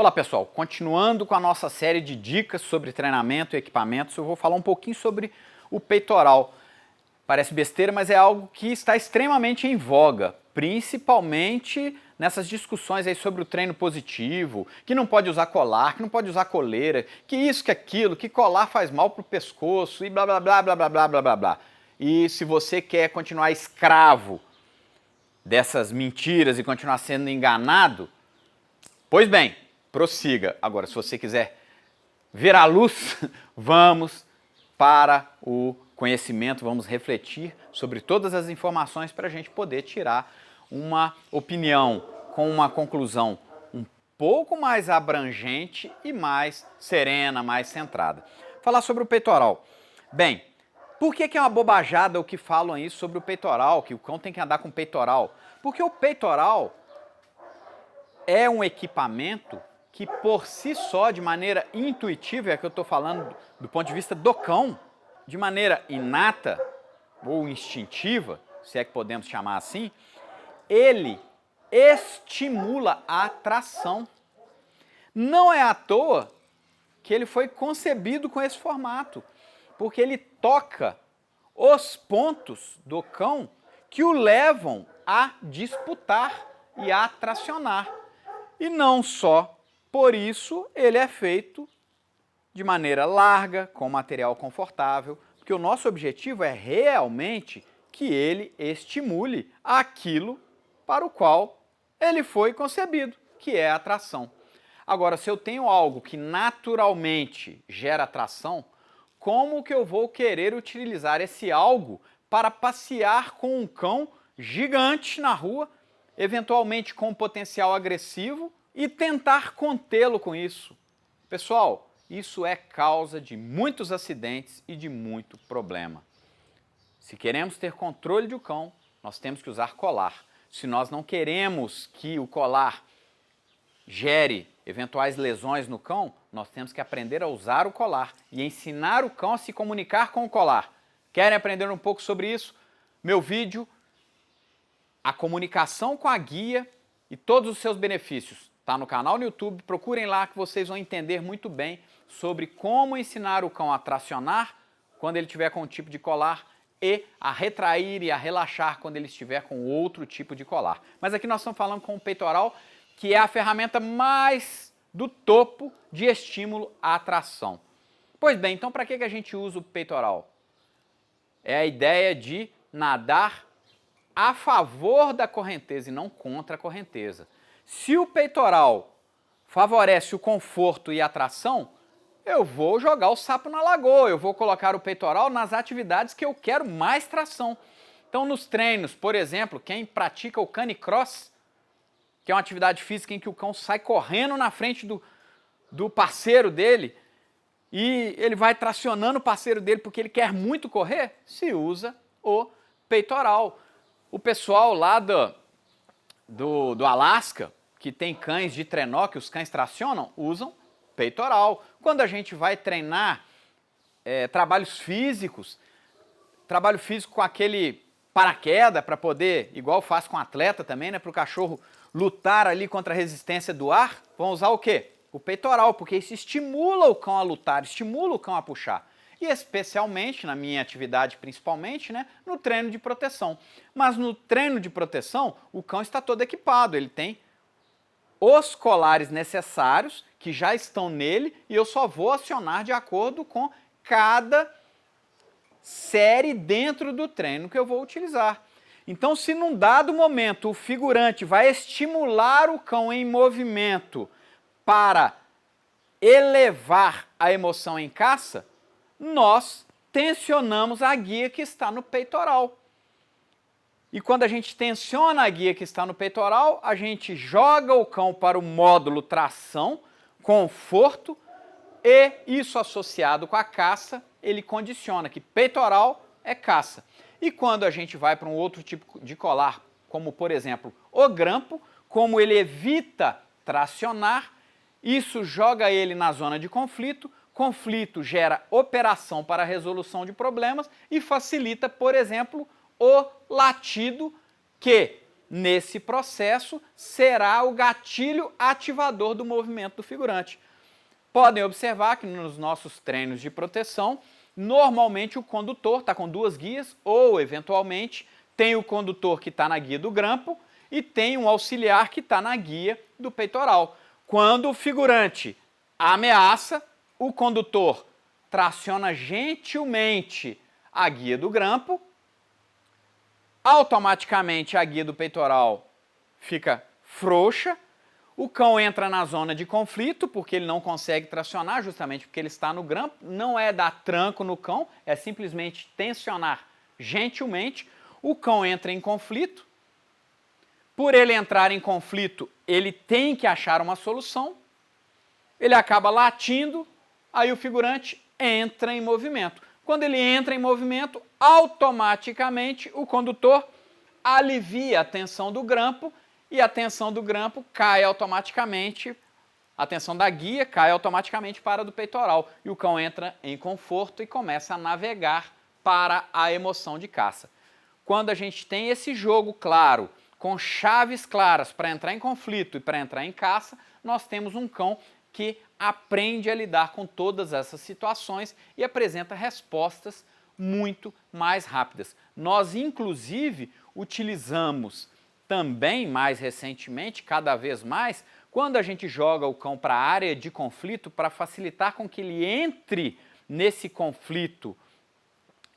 Olá pessoal, continuando com a nossa série de dicas sobre treinamento e equipamentos, eu vou falar um pouquinho sobre o peitoral. Parece besteira, mas é algo que está extremamente em voga, principalmente nessas discussões aí sobre o treino positivo, que não pode usar colar, que não pode usar coleira, que isso, que aquilo, que colar faz mal pro pescoço e blá blá blá blá blá blá blá blá blá. E se você quer continuar escravo dessas mentiras e continuar sendo enganado, pois bem, prossiga. Agora, se você quiser ver a luz, vamos para o conhecimento, vamos refletir sobre todas as informações para a gente poder tirar uma opinião com uma conclusão um pouco mais abrangente e mais serena, mais centrada. Falar sobre o peitoral. Bem, por que é uma bobajada o que falam isso sobre o peitoral, que o cão tem que andar com peitoral? Porque o peitoral é um equipamento que por si só, de maneira intuitiva, é que eu estou falando do ponto de vista do cão, de maneira inata ou instintiva, se é que podemos chamar assim, ele estimula a tração. Não é à toa que ele foi concebido com esse formato, porque ele toca os pontos do cão que o levam a disputar e a tracionar. E não só por isso ele é feito de maneira larga, com material confortável, porque o nosso objetivo é realmente que ele estimule aquilo para o qual ele foi concebido, que é a tração. Agora, se eu tenho algo que naturalmente gera tração, como que eu vou querer utilizar esse algo para passear com um cão gigante na rua, eventualmente com potencial agressivo, e tentar contê-lo com isso? Pessoal, isso é causa de muitos acidentes e de muito problema. Se queremos ter controle do cão, nós temos que usar colar. Se nós não queremos que o colar gere eventuais lesões no cão, nós temos que aprender a usar o colar e ensinar o cão a se comunicar com o colar. Querem aprender um pouco sobre isso? Meu vídeo, a comunicação com a guia e todos os seus benefícios, está no canal no YouTube, procurem lá que vocês vão entender muito bem sobre como ensinar o cão a tracionar quando ele estiver com um tipo de colar e a retrair e a relaxar quando ele estiver com outro tipo de colar. Mas aqui nós estamos falando com o peitoral, que é a ferramenta mais do topo de estímulo à tração. Pois bem, então para que a gente usa o peitoral? É a ideia de nadar a favor da correnteza e não contra a correnteza. Se o peitoral favorece o conforto e a tração, eu vou jogar o sapo na lagoa, eu vou colocar o peitoral nas atividades que eu quero mais tração. Então, nos treinos, por exemplo, quem pratica o canicross, que é uma atividade física em que o cão sai correndo na frente do parceiro dele e ele vai tracionando o parceiro dele porque ele quer muito correr, se usa o peitoral. O pessoal lá do Alasca, que tem cães de trenó, que os cães tracionam, usam peitoral. Quando a gente vai treinar trabalhos físicos, trabalho físico com aquele paraquedas para poder, igual faz com atleta também, né, para o cachorro lutar ali contra a resistência do ar, vão usar o quê? O peitoral, porque isso estimula o cão a lutar, estimula o cão a puxar. E especialmente, na minha atividade principalmente, né, no treino de proteção. Mas no treino de proteção, o cão está todo equipado, ele tem os colares necessários que já estão nele e eu só vou acionar de acordo com cada série dentro do treino que eu vou utilizar. Então, se num dado momento o figurante vai estimular o cão em movimento para elevar a emoção em caça, nós tensionamos a guia que está no peitoral. E quando a gente tensiona a guia que está no peitoral, a gente joga o cão para o módulo tração, conforto, e isso associado com a caça, ele condiciona que peitoral é caça. E quando a gente vai para um outro tipo de colar, como por exemplo o grampo, como ele evita tracionar, isso joga ele na zona de conflito, conflito gera operação para a resolução de problemas e facilita, por exemplo, o latido que nesse processo, será o gatilho ativador do movimento do figurante. Podem observar que nos nossos treinos de proteção, normalmente o condutor está com duas guias ou, eventualmente, tem o condutor que está na guia do grampo e tem um auxiliar que está na guia do peitoral. Quando o figurante ameaça, o condutor traciona gentilmente a guia do grampo, automaticamente a guia do peitoral fica frouxa, o cão entra na zona de conflito, porque ele não consegue tracionar, justamente porque ele está no grampo, não é dar tranco no cão, é simplesmente tensionar gentilmente, o cão entra em conflito, por ele entrar em conflito, ele tem que achar uma solução, ele acaba latindo, aí o figurante entra em movimento. Quando ele entra em movimento, automaticamente o condutor alivia a tensão do grampo e a tensão do grampo cai automaticamente, a tensão da guia cai automaticamente para a do peitoral e o cão entra em conforto e começa a navegar para a emoção de caça. Quando a gente tem esse jogo claro, com chaves claras para entrar em conflito e para entrar em caça, nós temos um cão que aprende a lidar com todas essas situações e apresenta respostas muito mais rápidas. Nós, inclusive, utilizamos também, mais recentemente, cada vez mais, quando a gente joga o cão para a área de conflito, para facilitar com que ele entre nesse conflito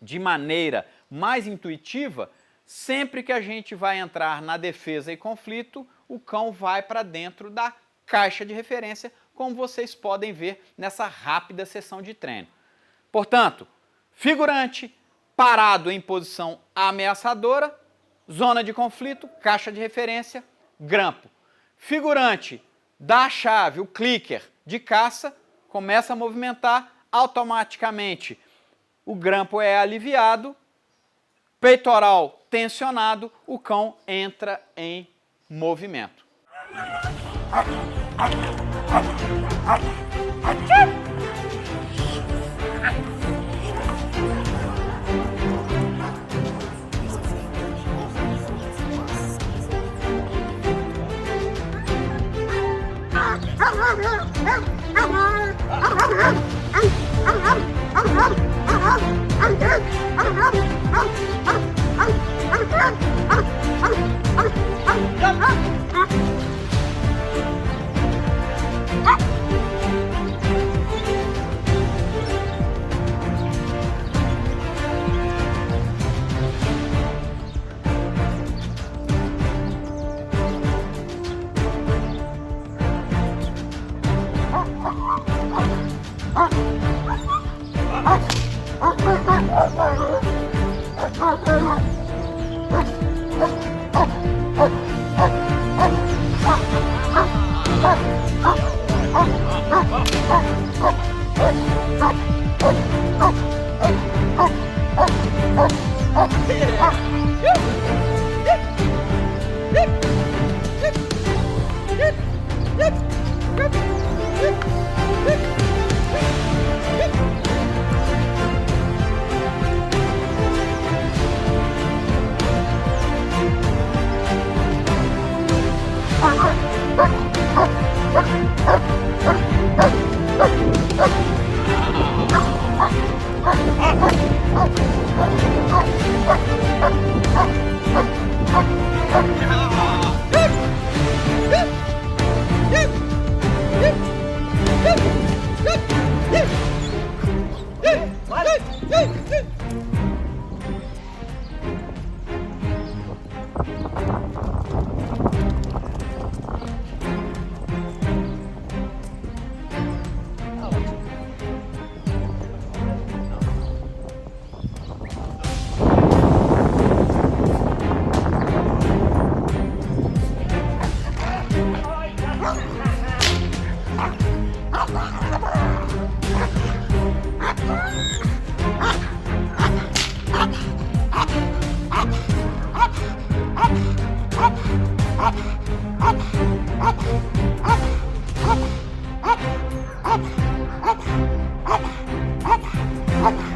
de maneira mais intuitiva, sempre que a gente vai entrar na defesa e conflito, o cão vai para dentro da caixa de referência, como vocês podem ver nessa rápida sessão de treino. Portanto, figurante parado em posição ameaçadora, zona de conflito, caixa de referência, grampo. Figurante dá a chave, o clicker de caça, começa a movimentar, automaticamente o grampo é aliviado, peitoral tensionado, o cão entra em movimento. Up.